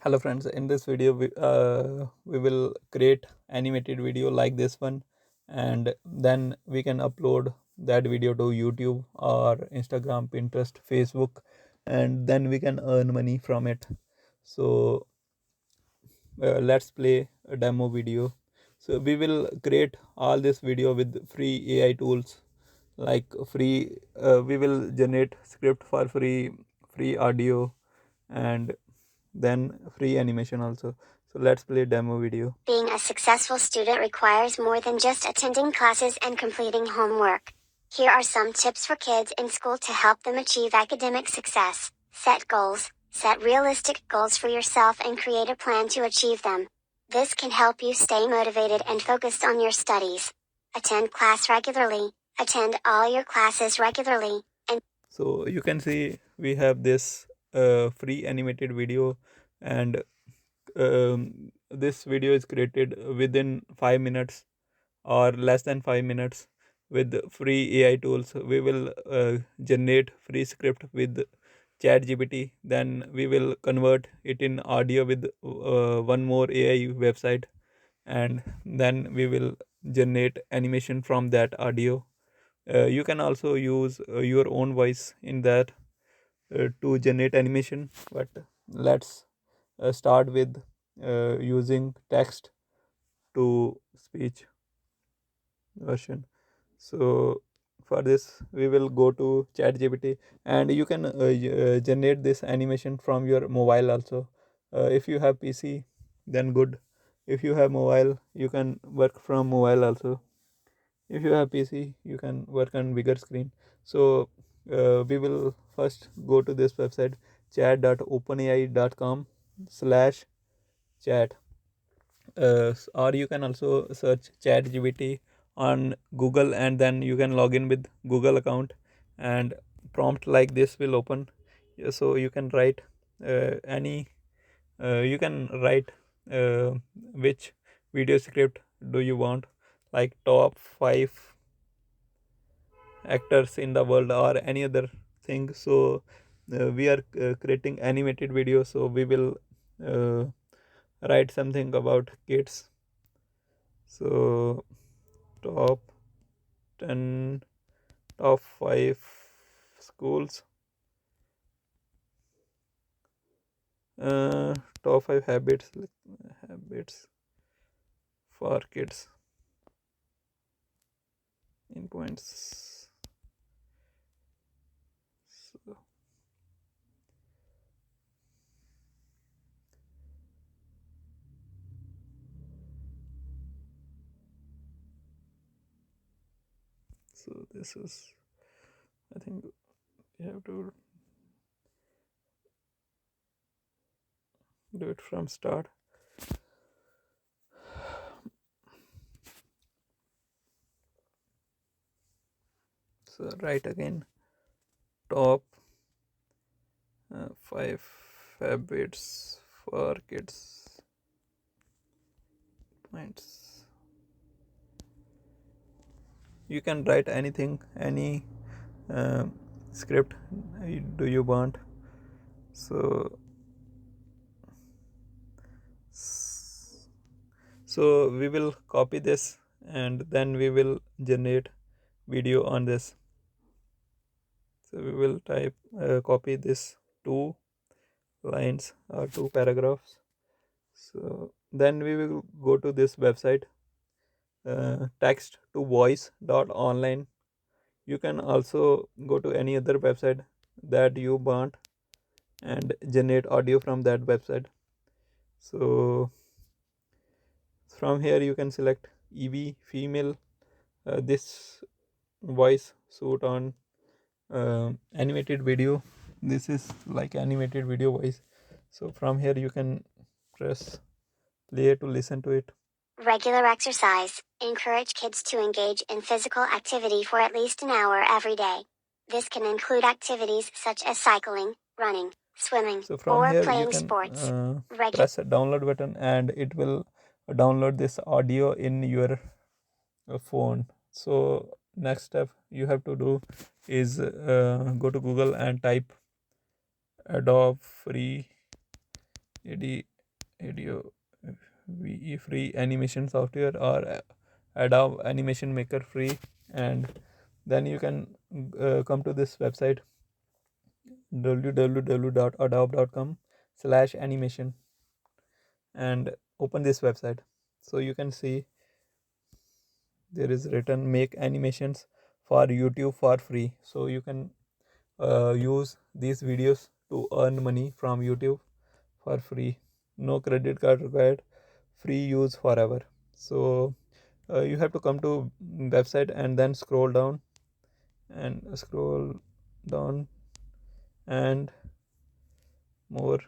Hello friends, in this video we will create animated video like this one, and then we can upload that video to YouTube or Instagram, Pinterest, Facebook, and then we can earn money from it. So let's play a demo video. So we will create all this video with free AI tools, like we will generate script for free audio, and then free animation also. So let's play demo video. Being a successful student requires more than just attending classes and completing homework. Here are some tips for kids in school to help them achieve academic success. Set goals. Set realistic goals for yourself and create a plan to achieve them. This can help you stay motivated and focused on your studies. Attend class regularly. Attend all your classes regularly. And So you can see we have this free animated video, and this video is created within 5 minutes or less than 5 minutes with free AI tools. We will generate free script with chatgpt, then we will convert it in audio with one more AI website, and then we will generate animation from that audio. You can also use your own voice in that to generate animation, but let's start with using text to speech version. So for this we will go to ChatGPT, and you can generate this animation from your mobile also. If you have PC, then good. If you have mobile, you can work from mobile also. If you have PC, you can work on bigger screen. So we will first go to this website, chat.openai.com/chat, or you can also search ChatGPT on Google, and then you can log in with Google account, and prompt like this will open. So you can write any you can write which video script do you want, like top 5 actors in the world or any other thing. So we are creating animated video, so we will uh, write something about kids. So top 10, top 5 schools, uh, top 5 habits for kids in points. So, so this is, I think we have to do it from start. So write again, top 5 habits for kids points. You can write anything, any uh, script do you want. So so we will copy this, and then we will generate video on this. So we will type copy this 2 lines or 2 paragraphs. So then we will go to this website, text to voice.online. You can also go to any other website that you want and generate audio from that website. So from here you can select EV female. This voice suit on animated video. This is like animated video voice. So from here you can press play to listen to it. regular exercise. Encourage kids to engage in physical activity for at least an hour every day. This can include activities such as cycling, running, swimming, So from or here you playing can sports. press a download button, and it will download this audio in your phone. So next step you have to do is go to Google and type Adobe Free AD video VE free animation software or Adobe Animation Maker free, and then you can come to this website www.adobe.com/animation and open this website. So you can see there is written make animations for YouTube for free. So you can use these videos to earn money from YouTube for free. No credit card required. Free use forever. So you have to come to website and then scroll down and more.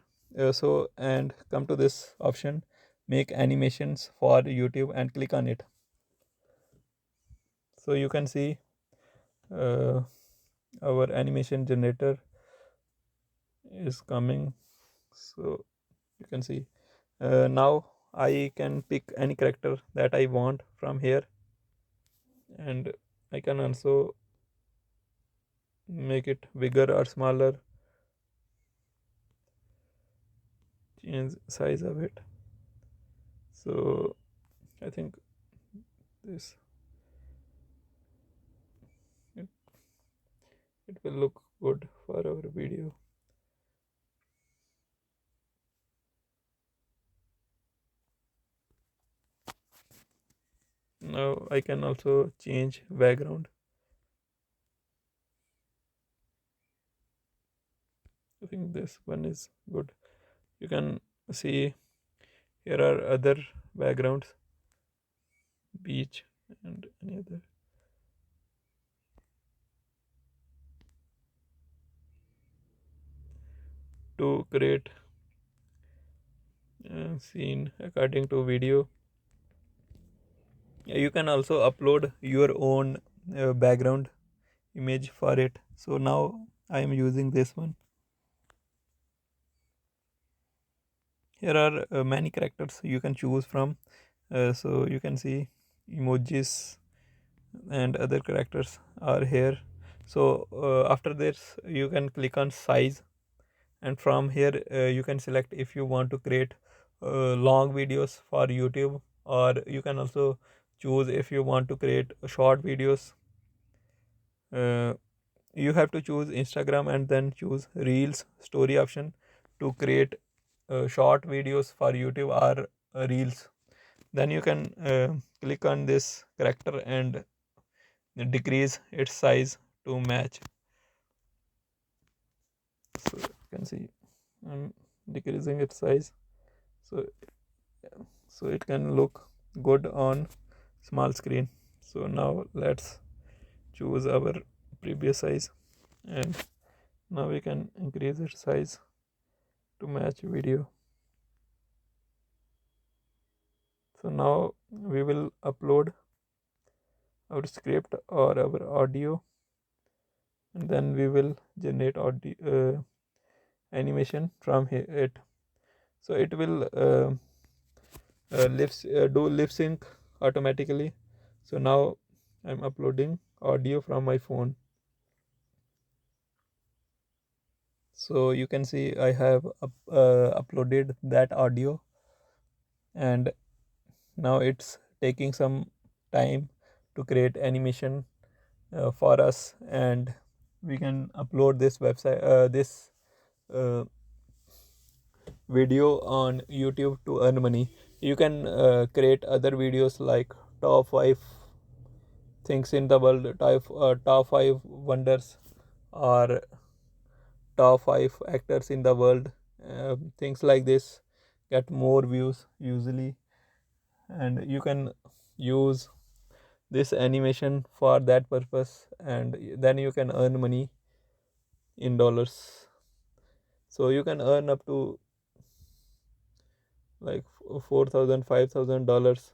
And come to this option, make animations for YouTube, and click on it. So you can see uh, our animation generator is coming. So you can see now I can pick any character that I want from here, and I can also make it bigger or smaller, change size of it. So I think this it, it will look good for our video. Now I can also change background. I think this one is good. You can see here are other backgrounds, beach and any other. To create scene according to video, you can also upload your own background image for it. So now I am using this one. Here are many characters you can choose from. So you can see emojis and other characters are here. So after this you can click on size, and from here you can select if you want to create long videos for YouTube, or you can also choose if you want to create short videos. uh, you have to choose Instagram and then choose Reels story option to create short videos for YouTube or Reels. Then you can click on this character and decrease its size to match. So you can see I'm decreasing its size, so so it can look good on small screen. So now let's choose our previous size, and now we can increase its size to match video. So now we will upload our script or our audio, and then we will generate audio animation from it. So it will do lip sync automatically. So now I'm uploading audio from my phone. So you can see I have uploaded that audio, and now it's taking some time to create animation for us, and we can upload this uh, video on YouTube to earn money. You can create other videos like top 5 things in the world, top 5 wonders, or top 5 actors in the world. Things like this get more views usually, and you can use this animation for that purpose, and then you can earn money in dollars. So you can earn up to like 4,000 $5,000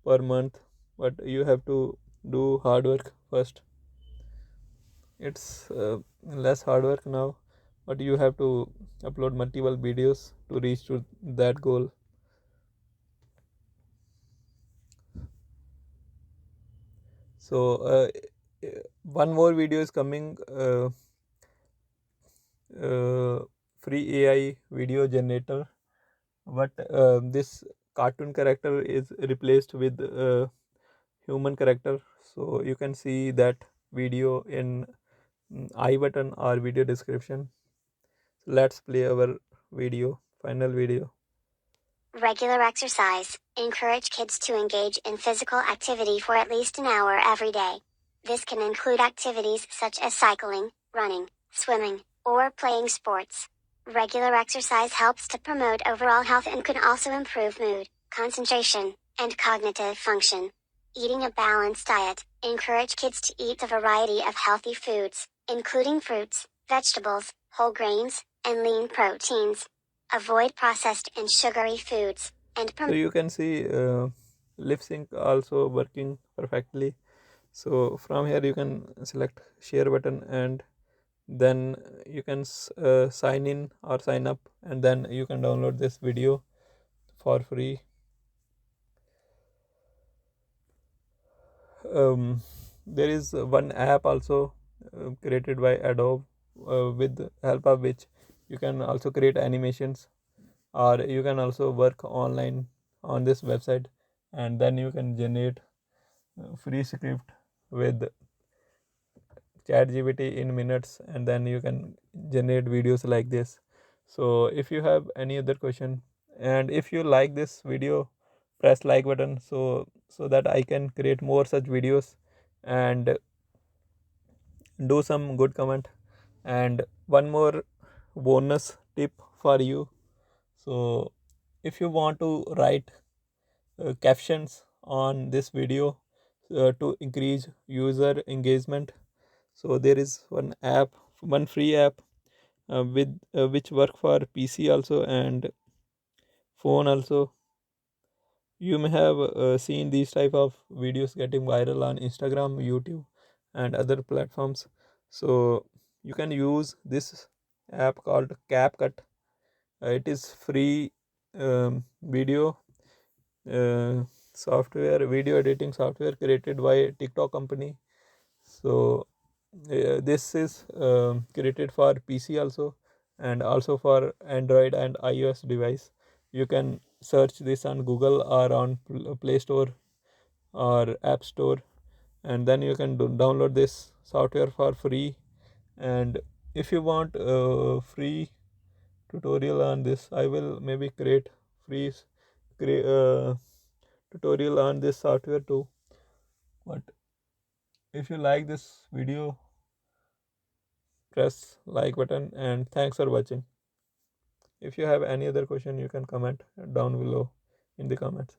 per month, but you have to do hard work first. It's less hard work now, but you have to upload multiple videos to reach to that goal. So one more video is coming, uh, free AI video generator. but this cartoon character is replaced with human character. So you can see that video in I button or video description. Let's play our video, final video. Regular exercise. Encourage kids to engage in physical activity for at least an hour every day. This can include activities such as cycling, running, swimming, or playing sports. Regular exercise helps to promote overall health and can also improve mood, concentration, and cognitive function. Eating a balanced diet. Encourage kids to eat a variety of healthy foods, including fruits, vegetables, whole grains, and lean proteins. Avoid processed and sugary foods, and So you can see lip sync also working perfectly. So from here you can select share button, and then you can sign in or sign up, and then you can download this video for free. There is one app also created by Adobe, with the help of which you can also create animations, or you can also work online on this website, and then you can generate free script with chatgpt in minutes, and then you can generate videos like this. So if you have any other question, and if you like this video, press like button, so that I can create more such videos, and do some good comment. And one more bonus tip for you. So if you want to write captions on this video to increase user engagement, so there is one app, one free app with which work for PC also and phone also. You may have seen these type of videos getting viral on Instagram, YouTube, and other platforms. So you can use this app called CapCut. It is free video software, video editing software created by TikTok company. So this is created for PC also, and also for Android and iOS device. You can search this on Google or on Play Store or App Store, and then you can download this software for free. And if you want free tutorial on this, I will maybe create free tutorial on this software too. But if you like this video, press like button, and thanks for watching. If you have any other question, you can comment down below in the comments.